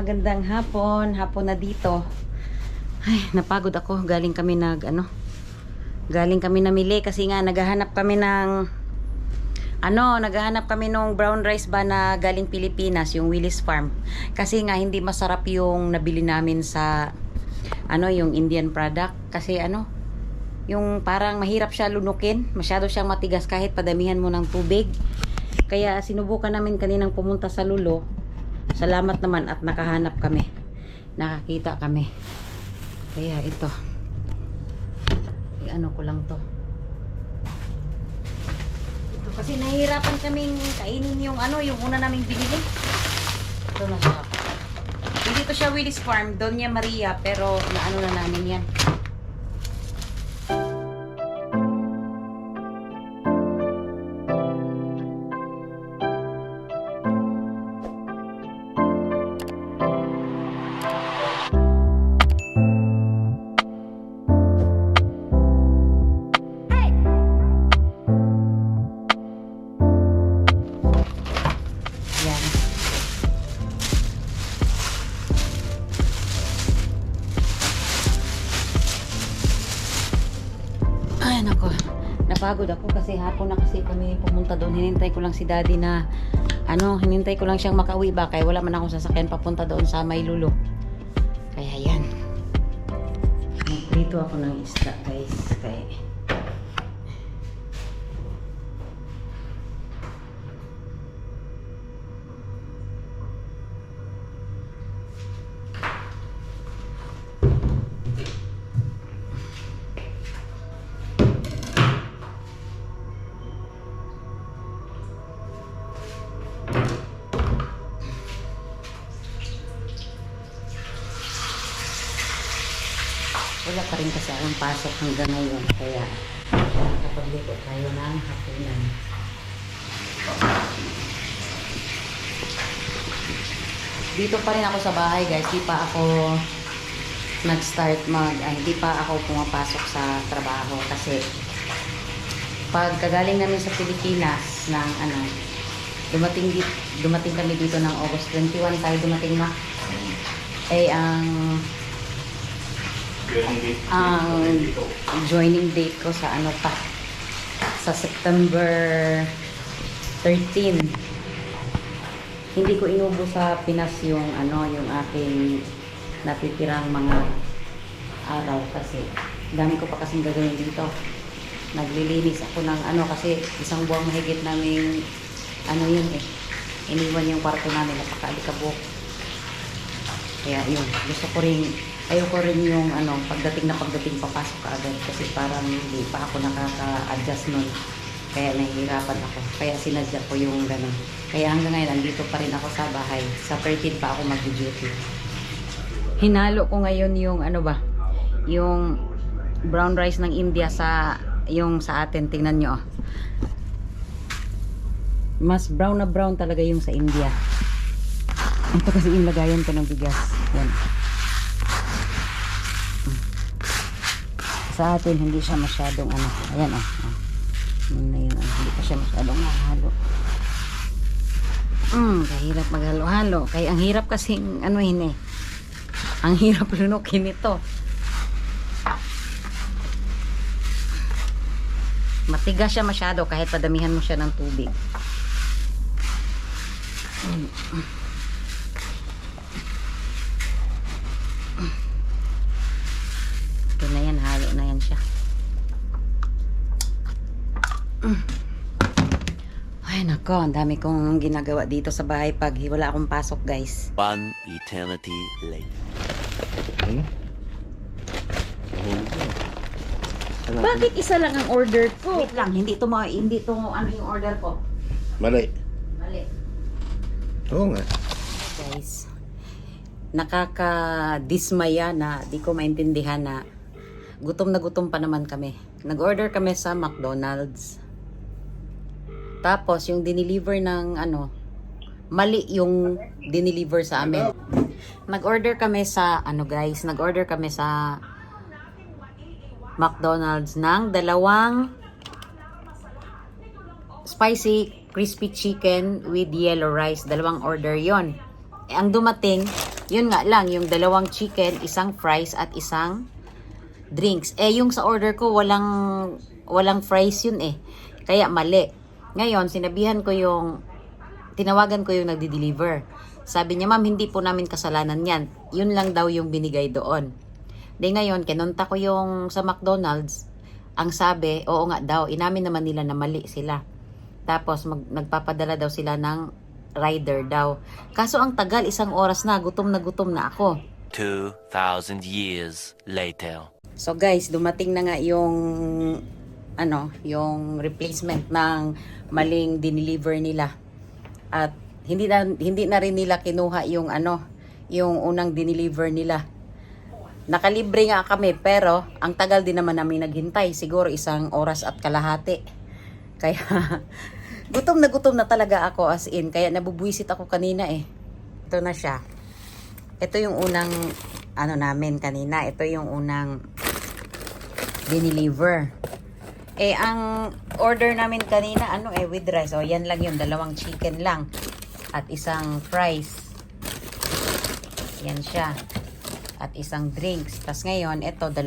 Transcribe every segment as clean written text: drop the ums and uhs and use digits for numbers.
magandang hapon. Hapon na dito. Ay, napagod ako. Galing kami namili kasi nga naghahanap kami ng brown rice ba na galing Pilipinas, yung Willis Farm. Kasi nga hindi masarap yung nabili namin sa yung Indian product kasi yung parang mahirap siya lunukin, masyado siyang matigas kahit padamihan mo ng tubig. Kaya sinubukan namin kaninang pumunta sa Lulo. Salamat naman at nakahanap kami. Nakakita kami. Kaya ito. Ko lang to. Ito kasi nahihirapan kaming kainin yung una naming binili. Ito na siya. Hindi to siya Willis Farm, Doña Maria, pero na namin yan. Napagod ako kasi hapon na kasi kami pumunta doon. Hinintay ko lang si daddy na hinintay ko lang siyang makauwi ba kaya wala man akong sasakyan papunta doon sa Maylulo. Kaya yan. Dito ako ng isda guys. Kaya wala pa rin kasi akong pasok hanggang ngayon kaya nakapagliko tayo ng hapunan. Dito pa rin ako sa bahay guys, di pa ako hindi pa ako pumapasok sa trabaho kasi pag kagaling namin sa Pilipinas ng dumating kami dito ng August 21 tayo dumating na ang joining date ko sa sa September 13. Hindi ko inubo sa Pinas yung aking natitirang mga araw kasi dami ko pa kasing gagawin dito. Naglilinis ako ng kasi isang buwang mahigit namin iniwan yung kwarto namin, napakaalikabok. Kaya yun, ayoko rin yung pagdating papasok ka agad kasi parang hindi pa ako nakaka-adjust nun. Kaya nahihirapan ako. Kaya sinadya ko yung ganun. Kaya hanggang ngayon, andito pa rin ako sa bahay. Sa 13 pa ako mag-duty. Hinalo ko ngayon yung yung brown rice ng India sa atin. Tingnan nyo. Mas brown na brown talaga yung sa India. Ito kasi yung lagayan ko ng bigas. Yan. Sa atin hindi siya masyadong ayan hindi pa siya masyadong nahalo. Kahirap maghalo-halo kaya ang hirap kasing ang hirap lunukin ito. Matigas siya masyado kahit padamihan mo siya ng tubig. Halo na yan siya. Ay nako, ang dami kong ginagawa dito sa bahay pag wala akong pasok guys. One eternity later. Bakit isa lang ang order ko? Wait lang, hindi to yung order ko. Mali. Oo nga. Guys, nakakadismaya na di ko maintindihan na gutom na gutom pa naman kami. Nag-order kami sa McDonald's. Tapos yung dineliver ng mali yung dineliver sa amin. Nag-order kami sa McDonald's ng 2 spicy crispy chicken with yellow rice. 2 order yon. Ang dumating Yun nga lang, yung 2 chicken, 1 fries at 1 drinks. Yung sa order ko, walang fries yun eh. Kaya mali. Ngayon, tinawagan ko yung nagdi-deliver. Sabi niya, ma'am, hindi po namin kasalanan yan. Yun lang daw yung binigay doon. Di ngayon, kinunta ko yung sa McDonald's. Ang sabi, oo nga daw, inamin naman nila na mali sila. Tapos, nagpapadala daw sila ng rider daw. Kaso ang tagal, 1 oras na, gutom na ako. 2,000 years later. So guys, dumating na nga yung yung replacement ng maling dineliver nila. At hindi na rin nila kinuha yung yung unang dineliver nila. Nakalibre nga kami, pero ang tagal din naman namin naghintay, siguro 1 oras at kalahati. Kaya gutom na talaga ako, as in, kaya nabubwisit ako kanina eh. Ito na siya. Ito yung unang namin kanina. Ito yung unang dineliver. Ang order namin kanina, with rice. O, yan lang yun. 2 chicken lang. At 1 fries. Yan siya. At 1 drinks. Tapos ngayon, ito, 2.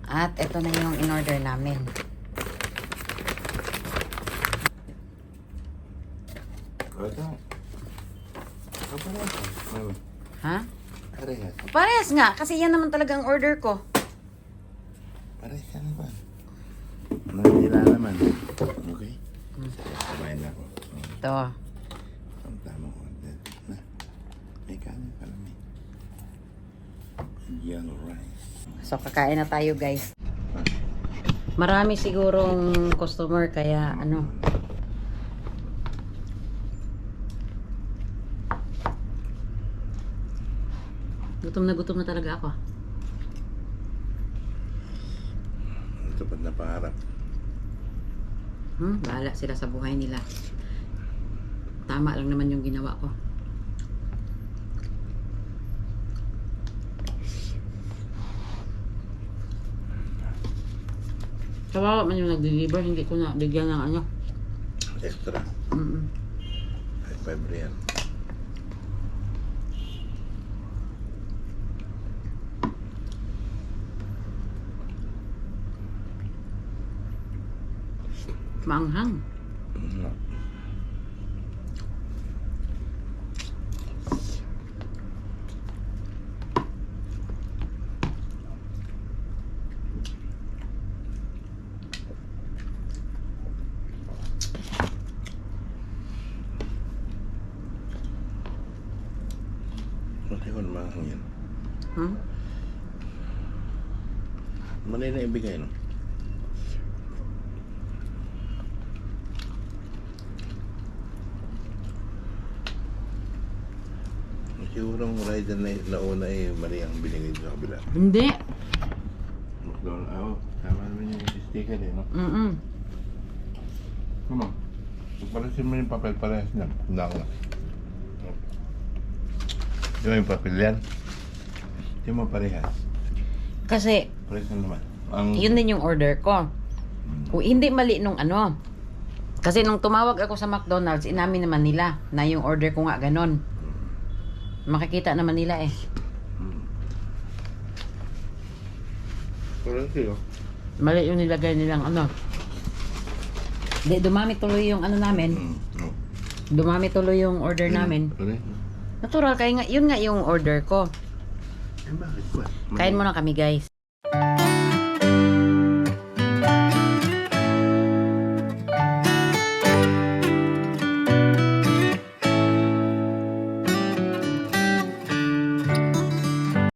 At ito na yung in-order namin. Ha? Parehas. Parehas nga. Kasi yan naman talaga ang order ko. Parehas yan naman. Nagdila naman. Okay? Kumain na ako. Ito. Ang tamang order. Na. May kanin pala may. Yellow rice. So, kakain na tayo, guys. Marami sigurong customer, kaya gutom na talaga ako. Ito pa na pangarap. Bahala sila sa buhay nila. Tama lang naman yung ginawa ko. Kawawa man yung nag-deliver, hindi ko na bigyan ng Extra. 5 real. Maanghang. Mali ko naman yan. Hmm? Mali na ibigay, no? Siguro ang rider na nauna mali ang binigay sa kabila. Hindi. McDonald's, tama naman yung sticker no? Come on. Pagpalasin mo yung papel, parehas na. Hindi ako na. Di ba yung papel yan? Di mo parehas. Kasi, Parehas na naman. yun din yung order ko. Hindi mali nung Kasi nung tumawag ako sa McDonald's, inamin naman nila na yung order ko nga ganon. Makikita naman nila eh. Parehas yun. Mali yung nilagay nilang Di, dumami tuloy yung namin. Dumami tuloy yung order namin. Parehas. Natural, kaya nga, yun nga yung order ko. Eh, bakit ba? Kain muna kami, guys.